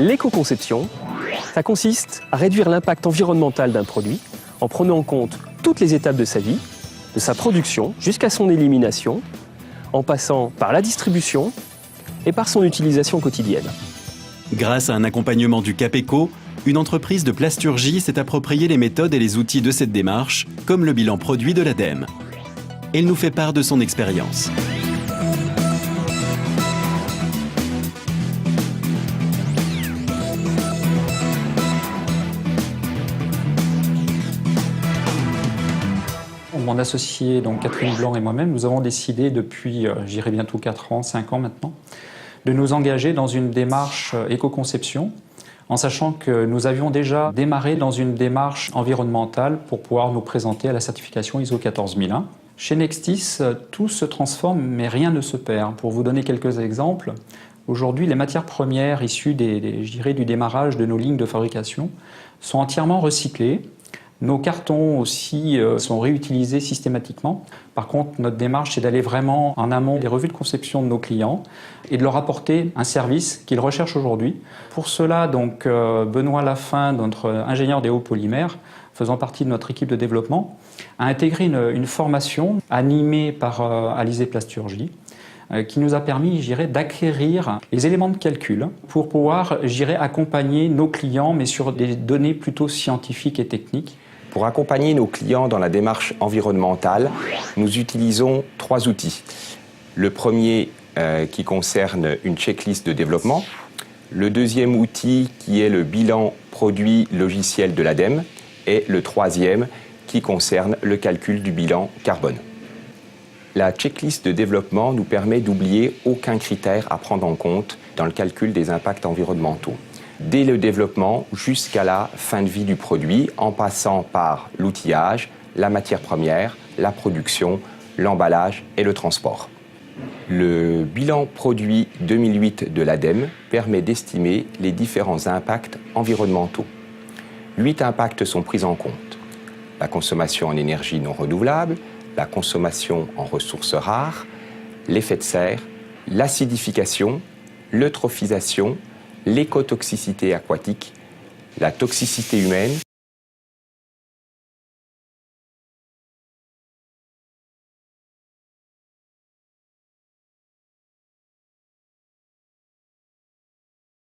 L'éco-conception, ça consiste à réduire l'impact environnemental d'un produit en prenant en compte toutes les étapes de sa vie, de sa production jusqu'à son élimination, en passant par la distribution et par son utilisation quotidienne. Grâce à un accompagnement du CAPECO, une entreprise de plasturgie s'est approprié les méthodes et les outils de cette démarche, comme le bilan produit de l'ADEME. Elle nous fait part de son expérience. Mon associé, donc Catherine Blanc et moi-même, nous avons décidé depuis, j'irai bientôt 4 ans, 5 ans maintenant, de nous engager dans une démarche éco-conception, en sachant que nous avions déjà démarré dans une démarche environnementale pour pouvoir nous présenter à la certification ISO 14001. Chez Nextis, tout se transforme, mais rien ne se perd. Pour vous donner quelques exemples, aujourd'hui, les matières premières issues du démarrage de nos lignes de fabrication sont entièrement recyclées. Nos cartons aussi sont réutilisés systématiquement. Par contre, notre démarche, c'est d'aller vraiment en amont des revues de conception de nos clients et de leur apporter un service qu'ils recherchent aujourd'hui. Pour cela, donc, Benoît Lafin, notre ingénieur des hauts polymères, faisant partie de notre équipe de développement, a intégré une formation animée par Alizé Plasturgie qui nous a permis, d'acquérir les éléments de calcul pour pouvoir, accompagner nos clients, mais sur des données plutôt scientifiques et techniques. Pour accompagner nos clients dans la démarche environnementale, nous utilisons 3 outils. Le premier qui concerne une checklist de développement, le deuxième outil qui est le bilan produit logiciel de l'ADEME et le troisième qui concerne le calcul du bilan carbone. La checklist de développement nous permet d'oublier aucun critère à prendre en compte dans le calcul des impacts environnementaux. Dès le développement jusqu'à la fin de vie du produit, en passant par l'outillage, la matière première, la production, l'emballage et le transport. Le bilan produit 2008 de l'ADEME permet d'estimer les différents impacts environnementaux. 8 impacts sont pris en compte. La consommation en énergie non renouvelable, la consommation en ressources rares, l'effet de serre, l'acidification, l'eutrophisation, l'écotoxicité aquatique, la toxicité humaine